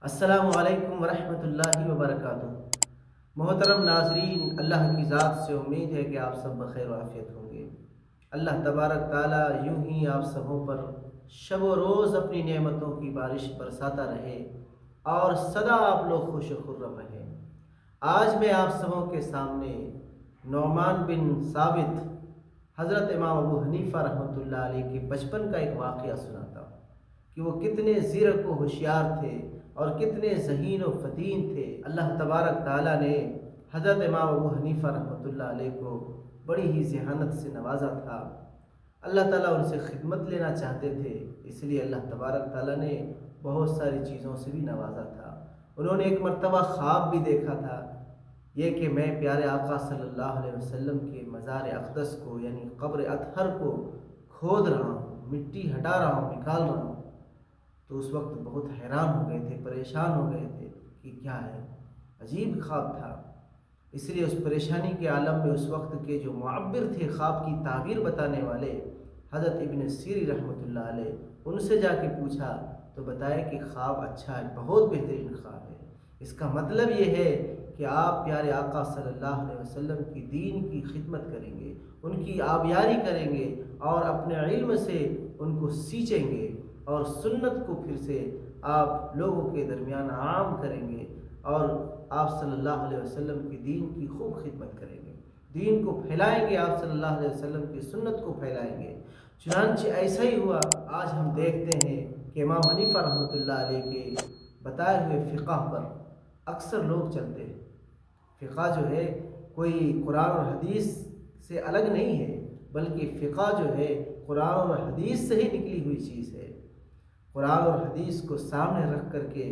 السلام علیکم ورحمۃ اللہ وبرکاتہ۔ محترم ناظرین، اللہ کی ذات سے امید ہے کہ آپ سب بخیر و عافیت ہوں گے۔ اللہ تبارک تعالیٰ یوں ہی آپ سبوں پر شب و روز اپنی نعمتوں کی بارش برساتا رہے اور سدا آپ لوگ خوش و خرم رہیں۔ آج میں آپ سبوں کے سامنے نعمان بن ثابت حضرت امام ابو حنیفہ رحمۃ اللہ علیہ کے بچپن کا ایک واقعہ سناتا ہوں کہ وہ کتنے زیرک و ہوشیار تھے اور کتنے ذہین و فطین تھے۔ اللہ تبارک تعالیٰ نے حضرت امام ابو حنیفہ رحمۃ اللہ علیہ کو بڑی ہی ذہانت سے نوازا تھا۔ اللہ تعالیٰ ان سے خدمت لینا چاہتے تھے، اس لیے اللہ تبارک تعالیٰ نے بہت ساری چیزوں سے بھی نوازا تھا۔ انہوں نے ایک مرتبہ خواب بھی دیکھا تھا، یہ کہ میں پیارے آقا صلی اللہ علیہ وسلم کے مزار اقدس کو یعنی قبر اطہر کو کھود رہا ہوں، مٹی ہٹا رہا ہوں، نکال رہا ہوں۔ تو اس وقت بہت حیران ہو گئے تھے، پریشان ہو گئے تھے کہ کیا ہے، عجیب خواب تھا۔ اس لیے اس پریشانی کے عالم میں اس وقت کے جو معبر تھے، خواب کی تعبیر بتانے والے، حضرت ابن سیری رحمۃ اللہ علیہ، ان سے جا کے پوچھا تو بتایا کہ خواب اچھا ہے، بہت بہترین خواب ہے۔ اس کا مطلب یہ ہے کہ آپ پیارے آقا صلی اللہ علیہ وسلم کی دین کی خدمت کریں گے، ان کی آبیاری کریں گے اور اپنے علم سے ان کو سینچیں گے اور سنت کو پھر سے آپ لوگوں کے درمیان عام کریں گے اور آپ صلی اللہ علیہ وسلم کی دین کی خوب خدمت کریں گے، دین کو پھیلائیں گے، آپ صلی اللہ علیہ وسلم کی سنت کو پھیلائیں گے۔ چنانچہ ایسا ہی ہوا۔ آج ہم دیکھتے ہیں کہ امام حنیفہ رحمۃ اللہ علیہ کے بتائے ہوئے فقہ پر اکثر لوگ چلتے ہیں۔ فقہ جو ہے کوئی قرآن اور حدیث سے الگ نہیں ہے، بلکہ فقہ جو ہے قرآن اور حدیث سے ہی نکلی ہوئی چیز ہے۔ قرآن اور حدیث کو سامنے رکھ کر کے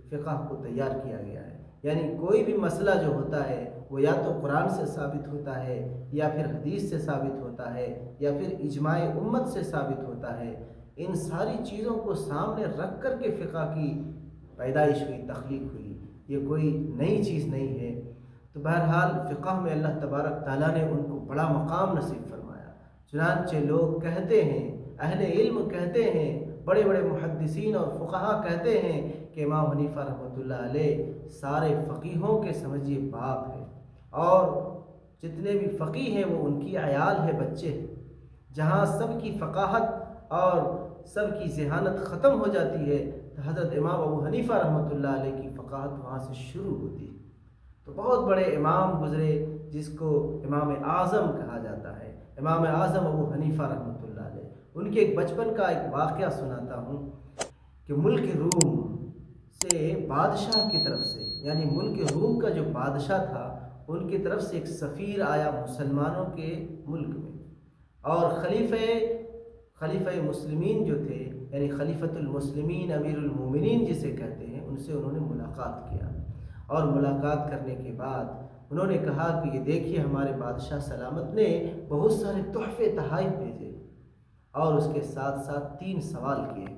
فقہ کو تیار کیا گیا ہے، یعنی کوئی بھی مسئلہ جو ہوتا ہے وہ یا تو قرآن سے ثابت ہوتا ہے یا پھر حدیث سے ثابت ہوتا ہے یا پھر اجماع امت سے ثابت ہوتا ہے۔ ان ساری چیزوں کو سامنے رکھ کر کے فقہ کی پیدائش ہوئی، تخلیق ہوئی، یہ کوئی نئی چیز نہیں ہے۔ تو بہرحال فقہ میں اللہ تبارک تعالیٰ نے ان کو بڑا مقام نصیب فرمایا۔ چنانچہ لوگ کہتے ہیں، اہل علم کہتے ہیں، بڑے بڑے محدثین اور فقہا کہتے ہیں کہ امام حنیفہ رحمۃ اللہ علیہ سارے فقیہوں کے سمجھیے باپ ہیں، اور جتنے بھی فقیہ ہیں وہ ان کی عیال ہے، بچے ہیں۔ جہاں سب کی فقاہت اور سب کی ذہانت ختم ہو جاتی ہے تو حضرت امام ابو حنیفہ رحمۃ اللہ علیہ کی فقاہت وہاں سے شروع ہوتی ہے۔ تو بہت بڑے امام گزرے جس کو امام اعظم کہا جاتا ہے، امام اعظم ابو حنیفہ رحمۃ اللہ علیہ۔ ان کے ایک بچپن کا ایک واقعہ سناتا ہوں کہ ملک روم سے بادشاہ کی طرف سے، یعنی ملک روم کا جو بادشاہ تھا ان کی طرف سے ایک سفیر آیا مسلمانوں کے ملک میں، اور خلیفہ مسلمین جو تھے، یعنی خلیفۃ المسلمین امیر المومنین جسے کہتے ہیں، ان سے انہوں نے ملاقات کیا، اور ملاقات کرنے کے بعد انہوں نے کہا کہ یہ دیکھیے ہمارے بادشاہ سلامت نے بہت سارے تحفے تحائف بھیجے، اور اس کے ساتھ ساتھ 3 سوال کیے۔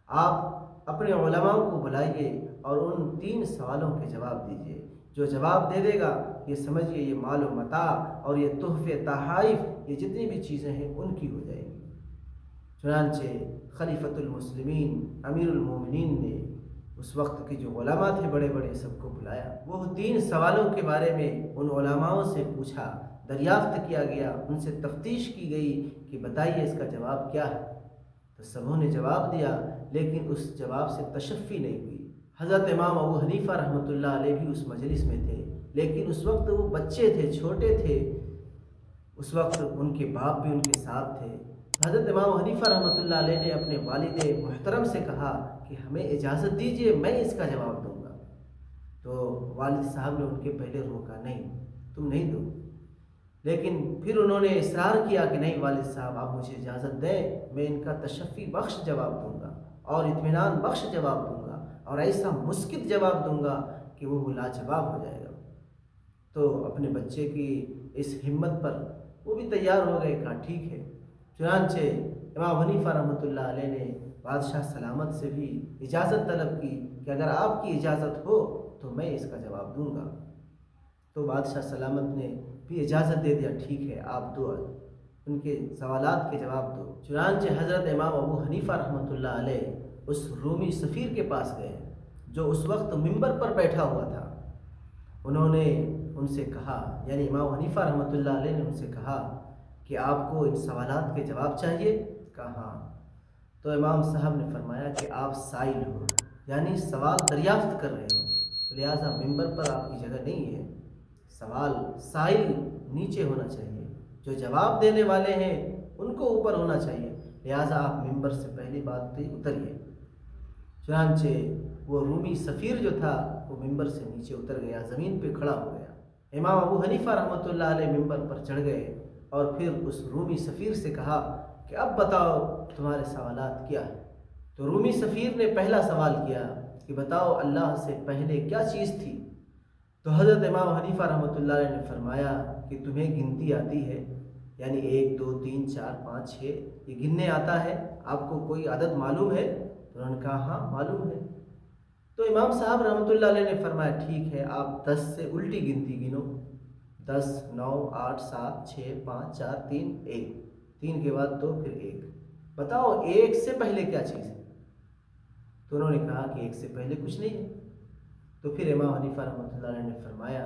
آپ اپنے علماء کو بلائیے اور ان 3 سوالوں کے جواب دیجیے، جو جواب دے دے گا یہ سمجھیے یہ مال و متاع اور یہ تحفے تحائف، یہ جتنی بھی چیزیں ہیں ان کی ہو جائیں گی۔ چنانچہ خلیفۃ المسلمین امیر المومنین نے اس وقت کے جو علماء تھے بڑے بڑے، سب کو بلایا۔ وہ 3 سوالوں کے بارے میں ان علماؤں سے پوچھا، دریافت کیا گیا، ان سے تفتیش کی گئی کہ بتائیے اس کا جواب کیا ہے۔ تو سبوں نے جواب دیا، لیکن اس جواب سے تشفی نہیں ہوئی۔ حضرت امام ابو حنیفہ رحمۃ اللہ علیہ بھی اس مجلس میں تھے، لیکن اس وقت وہ بچے تھے، چھوٹے تھے، اس وقت ان کے باپ بھی ان کے ساتھ تھے۔ حضرت امام حنیفہ رحمۃ اللہ علیہ نے اپنے والد محترم سے کہا کہ ہمیں اجازت دیجیے، میں اس کا جواب دوں گا۔ تو والد صاحب نے ان کے پہلے روکا، نہیں تم نہیں دو، لیکن پھر انہوں نے اصرار کیا کہ نہیں والد صاحب آپ مجھے اجازت دیں، میں ان کا تشفی بخش جواب دوں گا اور اطمینان بخش جواب دوں گا اور ایسا مسکت جواب دوں گا کہ وہ لاجواب ہو جائے گا۔ تو اپنے بچے کی اس ہمت پر وہ بھی تیار ہو گئے، کہا ٹھیک ہے۔ چنانچہ امام حنیفہ رحمۃ اللہ علیہ نے بادشاہ سلامت سے بھی اجازت طلب کی کہ اگر آپ کی اجازت ہو تو میں اس کا جواب دوں گا۔ تو بادشاہ سلامت نے بھی اجازت دے دیا، ٹھیک ہے آپ دو، ان کے سوالات کے جواب دو۔ چنانچہ حضرت امام ابو حنیفہ رحمۃ اللہ علیہ اس رومی سفیر کے پاس گئے، جو اس وقت منبر پر بیٹھا ہوا تھا، انہوں نے ان سے کہا، یعنی امام حنیفہ رحمۃ اللہ علیہ نے ان سے کہا کہ آپ کو ان سوالات کے جواب چاہیے؟ کہا ہاں۔ تو امام صاحب نے فرمایا کہ آپ سائل ہو، یعنی سوال دریافت کر رہے ہو، لہٰذا منبر پر آپ کی جگہ نہیں ہے، سوال سائل نیچے ہونا چاہیے، جو جواب دینے والے ہیں ان کو اوپر ہونا چاہیے، لہٰذا آپ منبر سے پہلی بات پہ اتریے۔ چنانچہ وہ رومی سفیر جو تھا وہ منبر سے نیچے اتر گیا، زمین پہ کھڑا ہو گیا۔ امام ابو حنیفہ رحمۃ اللہ علیہ منبر پر چڑھ گئے اور پھر اس رومی سفیر سے کہا کہ اب بتاؤ تمہارے سوالات کیا ہے؟ تو رومی سفیر نے پہلا سوال کیا کہ بتاؤ اللہ سے پہلے کیا چیز تھی؟ تو حضرت امام حنیفہ رحمۃ اللہ علیہ نے فرمایا کہ تمہیں گنتی آتی ہے، یعنی 1 2 3 4 5 6 یہ گننے آتا ہے، آپ کو کوئی عدد معلوم ہے؟ تو انہوں نے کہا ہاں معلوم ہے۔ تو امام صاحب رحمۃ اللہ علیہ نے فرمایا ٹھیک ہے، آپ 10 سے الٹی گنتی گنو، 10 9 8 7 6 5 4 3 1، 3 کے بعد 2 پھر 1، بتاؤ 1 سے پہلے کیا چیز ہے؟ تو انہوں نے کہا کہ 1 سے پہلے کچھ نہیں ہے۔ تو پھر امام حنیفہ رحمۃ اللہ علیہ نے فرمایا،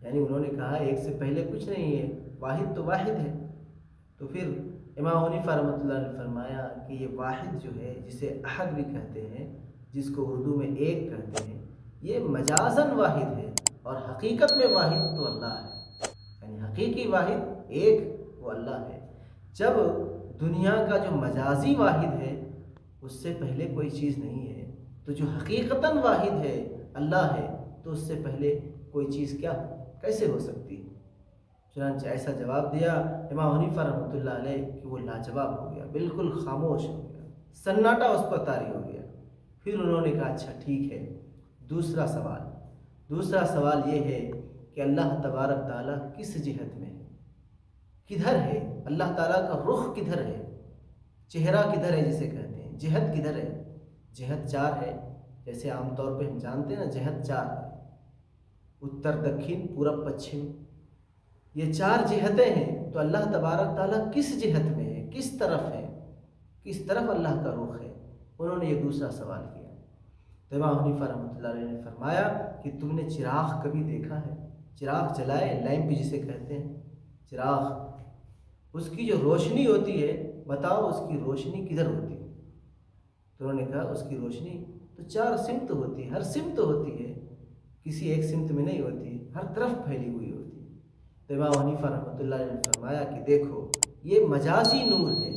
یعنی انہوں نے کہا 1 سے پہلے کچھ نہیں ہے، واحد تو واحد ہے۔ تو پھر امام حنیفہ رحمۃ اللہ علیہ نے فرمایا کہ یہ واحد جو ہے، جسے احد بھی کہتے ہیں، جس کو اردو میں ایک کہتے ہیں، یہ مجازاً واحد ہے، اور حقیقت میں واحد تو اللہ ہے، یعنی حقیقی واحد ایک وہ اللہ ہے۔ جب دنیا کا جو مجازی واحد ہے اس سے پہلے کوئی چیز نہیں ہے، تو جو حقیقتاً واحد ہے اللہ ہے، تو اس سے پہلے کوئی چیز کیا کیسے ہو سکتی؟ چنانچہ ایسا جواب دیا امام حنیفہ رحمۃ اللہ علیہ کہ وہ لاجواب ہو گیا، بالکل خاموش ہو گیا، سناٹا اس پر طاری ہو گیا۔ پھر انہوں نے کہا اچھا ٹھیک ہے، دوسرا سوال یہ ہے کہ اللہ تبارک تعالیٰ کس جہت میں ہے؟ کدھر ہے اللہ تعالیٰ کا رخ؟ کدھر ہے؟ چہرہ کدھر ہے جسے کہتے ہیں؟ جہت کدھر ہے؟ جہت 4 ہے، جیسے عام طور پہ ہم جانتے ہیں نا، جہت 4 ہے، اتر دکھن پورب پچھم، یہ 4 جہتیں ہیں۔ تو اللہ تبارک تعالیٰ کس جہت میں ہے؟ کس طرف ہے؟ کس طرف اللہ کا رخ ہے؟ انہوں نے یہ دوسرا سوال کیا۔ تو امام حنیفہ رحمۃ اللہ علیہ نے فرمایا کہ تم نے چراغ کبھی دیکھا ہے؟ چراغ جلائے، لیمپ جسے کہتے ہیں، چراغ، اس کی جو روشنی ہوتی ہے، بتاؤ اس کی روشنی کدھر ہوتی ہے؟ تو انہوں نے کہا اس کی روشنی تو 4 سمت ہوتی ہے، ہر سمت ہوتی ہے، کسی ایک سمت میں نہیں ہوتی، ہر طرف پھیلی ہوئی ہوتی ہے۔ تو امام حنیفہ رحمۃ اللہ علیہ نے فرمایا کہ دیکھو یہ مجازی نور ہے،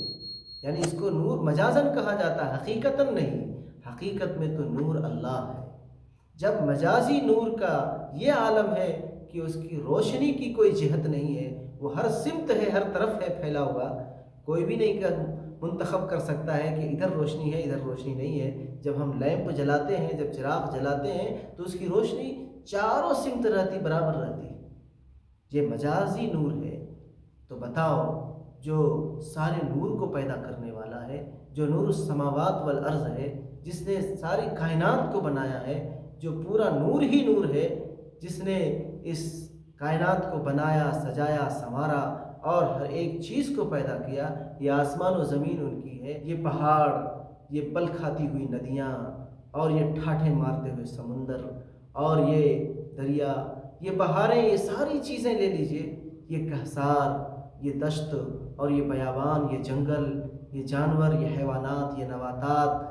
یعنی اس کو نور مجازن کہا جاتا ہے، حقیقتاً نہیں، حقیقت میں تو نور اللہ ہے۔ جب مجازی نور کا یہ عالم ہے کہ اس کی روشنی کی کوئی جہت نہیں ہے، وہ ہر سمت ہے، ہر طرف ہے پھیلا ہوا، کوئی بھی نہیں منتخب کر سکتا ہے کہ ادھر روشنی ہے ادھر روشنی نہیں ہے۔ جب ہم لیمپ جلاتے ہیں، جب چراغ جلاتے ہیں، تو اس کی روشنی چاروں سمت رہتی، برابر رہتی ہے، یہ مجازی نور ہے۔ تو بتاؤ جو سارے نور کو پیدا کرنے والا ہے، جو نور السماوات والارض ہے، جس نے ساری کائنات کو بنایا ہے، جو پورا نور ہی نور ہے، جس نے اس کائنات کو بنایا، سجایا، سنوارا اور ہر ایک چیز کو پیدا کیا، یہ آسمان و زمین ان کی ہے، یہ پہاڑ، یہ پل کھاتی ہوئی ندیاں، اور یہ ٹھاٹھے مارتے ہوئے سمندر، اور یہ دریا، یہ بہاریں، یہ ساری چیزیں لے لیجئے، یہ کہسار، یہ دشت اور یہ بیابان، یہ جنگل، یہ جانور، یہ حیوانات، یہ نباتات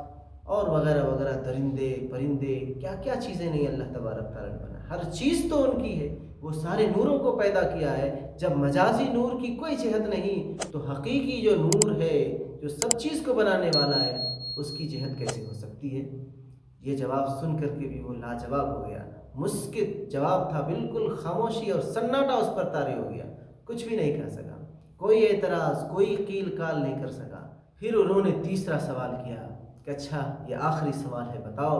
اور وغیرہ وغیرہ، درندے پرندے، کیا کیا چیزیں نہیں اللہ تبارک تعالیٰ نے بنایا، ہر چیز تو ان کی ہے، وہ سارے نوروں کو پیدا کیا ہے۔ جب مجازی نور کی کوئی جہت نہیں، تو حقیقی جو نور ہے، جو سب چیز کو بنانے والا ہے، اس کی جہت کیسے ہو سکتی ہے؟ یہ جواب سن کر کے بھی وہ لاجواب ہو گیا، مسکت جواب تھا، بالکل خاموشی اور سناٹا اس پر طاری ہو گیا، کچھ بھی نہیں کہہ سکا، کوئی اعتراض، کوئی قیل کال نہیں کر سکا۔ پھر انہوں نے تیسرا سوال کیا کہ اچھا یہ آخری سوال ہے، بتاؤ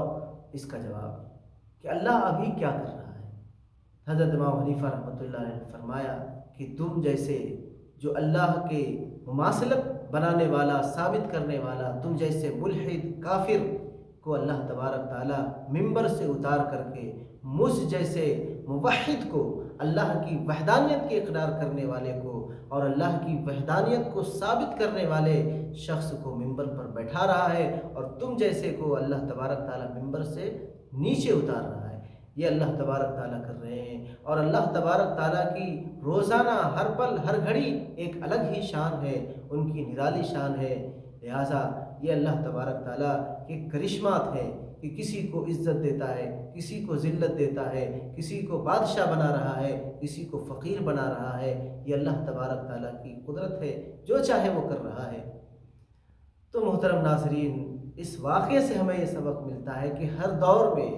اس کا جواب کہ اللہ ابھی کیا کر رہا ہے؟ حضرت امام حنیفہ رحمۃ اللہ علیہ نے فرمایا کہ تم جیسے جو اللہ کے مماثلت بنانے والا، ثابت کرنے والا، تم جیسے ملحد کافر کو اللہ تبارک تعالیٰ منبر سے اتار کر کے مجھ جیسے موحد کو، اللہ کی وحدانیت کے اقرار کرنے والے کو اور اللہ کی وحدانیت کو ثابت کرنے والے شخص کو منبر پر بیٹھا رہا ہے، اور تم جیسے کو اللہ تبارک تعالیٰ منبر سے نیچے اتار رہا ہے، یہ اللہ تبارک تعالیٰ کر رہے ہیں۔ اور اللہ تبارک تعالیٰ کی روزانہ ہر پل ہر گھڑی ایک الگ ہی شان ہے، ان کی نرالی شان ہے۔ لہٰذا یہ اللہ تبارک تعالیٰ کے کرشمات ہیں کہ کسی کو عزت دیتا ہے، کسی کو ذلت دیتا ہے، کسی کو بادشاہ بنا رہا ہے، کسی کو فقیر بنا رہا ہے۔ یہ اللہ تبارک تعالیٰ کی قدرت ہے، جو چاہے وہ کر رہا ہے۔ تو محترم ناظرین، اس واقعے سے ہمیں یہ سبق ملتا ہے کہ ہر دور میں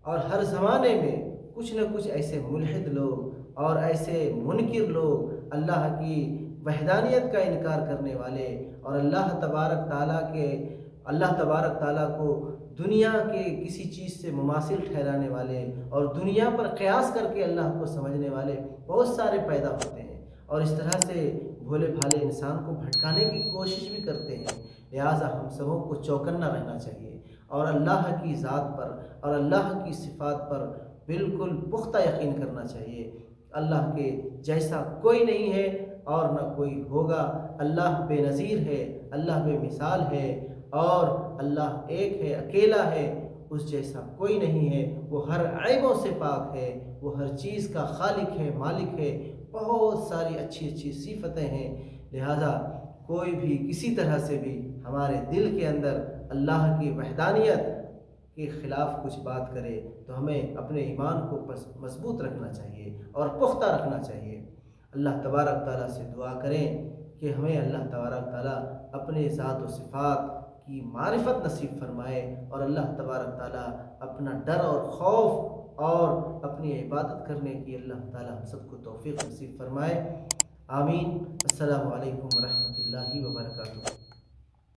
اور ہر زمانے میں کچھ نہ کچھ ایسے ملحد لوگ اور ایسے منکر لوگ، اللہ کی وحدانیت کا انکار کرنے والے اور اللہ تبارک تعالیٰ کو دنیا کے کسی چیز سے مماثل ٹھہرانے والے اور دنیا پر قیاس کر کے اللہ کو سمجھنے والے بہت سارے پیدا ہوتے ہیں، اور اس طرح سے بھولے بھالے انسان کو بھٹکانے کی کوشش بھی کرتے ہیں۔ لہٰذا ہم سبوں کو چوکنا رہنا چاہیے اور اللہ کی ذات پر اور اللہ کی صفات پر بالکل پختہ یقین کرنا چاہیے۔ اللہ کے جیسا کوئی نہیں ہے اور نہ کوئی ہوگا۔ اللہ بے نظیر ہے، اللہ بے مثال ہے، اور اللہ ایک ہے، اکیلا ہے، اس جیسا کوئی نہیں ہے۔ وہ ہر عیبوں سے پاک ہے، وہ ہر چیز کا خالق ہے، مالک ہے، بہت ساری اچھی اچھی صفتیں ہیں۔ لہٰذا کوئی بھی کسی طرح سے بھی ہمارے دل کے اندر اللہ کی وحدانیت کے خلاف کچھ بات کرے تو ہمیں اپنے ایمان کو مضبوط رکھنا چاہیے اور پختہ رکھنا چاہیے۔ اللہ تبارک تعالیٰ سے دعا کریں کہ ہمیں اللہ تبارک تعالیٰ اپنے ذات و صفات کی معرفت نصیب فرمائے، اور اللہ تبارک تعالیٰ اپنا ڈر اور خوف اور اپنی عبادت کرنے کی اللہ تعالیٰ ہم سب کو توفیق نصیب فرمائے۔ آمین۔ السلام علیکم ورحمۃ اللہ وبرکاتہ۔